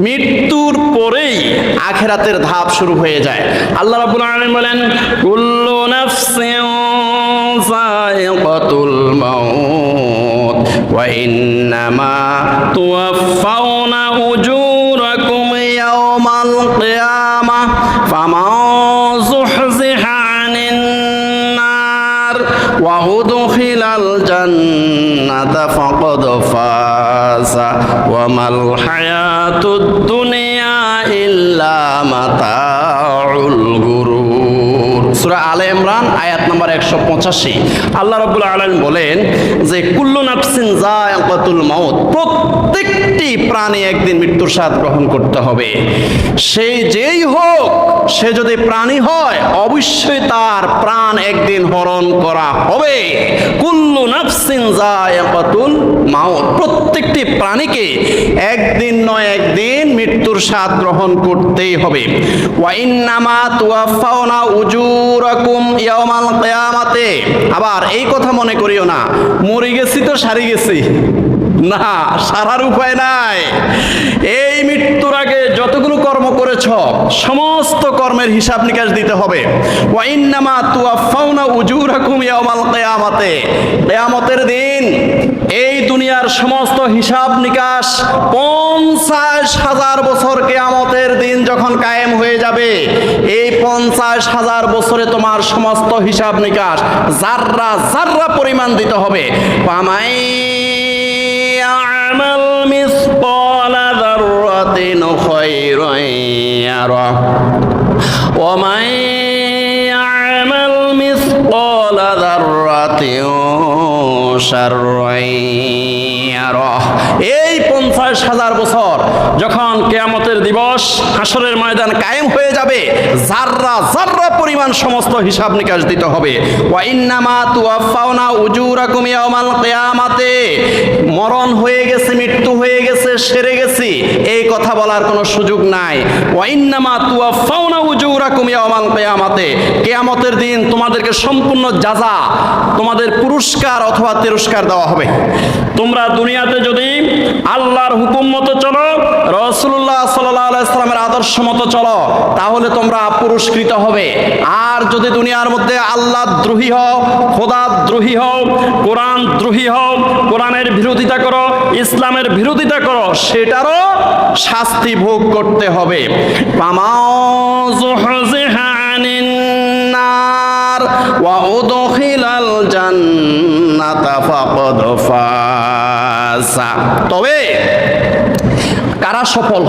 মৃত্যুর পরেই আখিরাতের ধাপ শুরু হয়ে যায়। আল্লাহ রাব্বুল আলামিন বলেন, কুল্লু নাফসিন যায়িকাতুল মাউত ওয়া ইন্নামা তুওয়াফাউনা উজুরাকুম ইয়াওমাল কিয়ামাহ ফামান যুহজিহা আনিন নার ওয়া উদখিলাল জান্নাতা ফাকাদ ফাযা ওয়া মাল হায়াতুদ দুনিয়া ইল্লা মাতাউল গুরুর। সূরা আলে ইমরান আয়াত নম্বর 185। আল্লাহ রাব্বুল আলামিন বলেন যে কুল্লু নাফসিন যায়িকাতুল মাউত, প্রত্যেকটি প্রাণী একদিন মৃত্যুর স্বাদ গ্রহণ করতে হবে। সেই যেই হোক, সে যদি প্রাণী হয় অবশ্যই তার প্রাণ একদিন হরণ করা হবে। কুল্লু নাফসিন যায়িকাতুল মাউত, প্রত্যেকটি প্রাণীকে একদিন নয় একদিন মৃত্যুর স্বাদ গ্রহণ করতেই হবে। ওয়া ইন্নামা তুওয়াফাউনা উজুরাকুম ইয়াওমাল কিয়ামাতে, আবার এই কথা মনে করিও না মরে গেছি তো সারি গেছি, না, সারার উপায় নাই। এই মৃত্যুর আগে যতগুলো কর্ম করেছ সমস্ত কর্মের হিসাব নিকাশ দিতে হবে। ওয়া ইন্নামা তুওয়াফাউনা উজুরাকুম ইয়াওমাল কিয়ামাতে, কিয়ামতের দিন এই দুনিয়ার সমস্ত হিসাব নিকাশ 50,000 বছর কিয়ামতের দিন যখন কায়েম হয়ে যাবে, এই 50,000 বছরে তোমার সমস্ত হিসাব নিকাশ জাররা জাররা পরিমাণ দিতে হবে। পামাই ইয়ামাল মিসকালা যাররাতিন খায়রান ইয়ারা ওয়া মান ইয়ামাল মিসকালা যাররাতিন শাররান ইয়ারা। এই 50,000 বছর যখন কিয়ামতের দিবস হাসরের ময়দান কায়েম হয়ে যাবে, জাররা জাররা পরিমাণ সমস্ত হিসাব নিকাশ দিতে হবে। ওয়া ইন্নামা তুওয়াফাউনা উজুরাকুম ইয়াওমাল কিয়ামাতে, মরণ হয়ে গেছে, মৃত্যু হয়ে গেছে, সেরে গেছি এই কথা বলার কোনো সুযোগ নাই। ওয়া ইন্নামা তুওয়াফাউনা উজুরাকুম ইয়াওমাল কিয়ামাতে, কিয়ামতের দিন তোমাদেরকে সম্পূর্ণ জাযা, তোমাদের পুরস্কার অথবা তিরস্কার দেওয়া হবে। তোমরা দুনিয়াতে যদি আল্লাহর হুকুম মতো চলো, রাসূলুল্লাহ সাল্লাল্লাহু আলাইহি সাল্লামের আদর্শ মতো চলো, তাহলে তোমরা পুরস্কৃত হবে। আর যদি দুনিয়ার মধ্যে আল্লাহ দ্রোহী হও, খোদা দ্রোহী হও, কোরআন দ্রোহী হও, কোরআনের বিরোধিতা করো, ইসলামের বিরোধিতা করো, সেটারও শাস্তি ভোগ করতে হবে। ফামান যুহজিহা আনিন নার ওয়া উদখিলাল জান্নাতা ফাকাদ ফাযা, তবে কারা সফল হবে?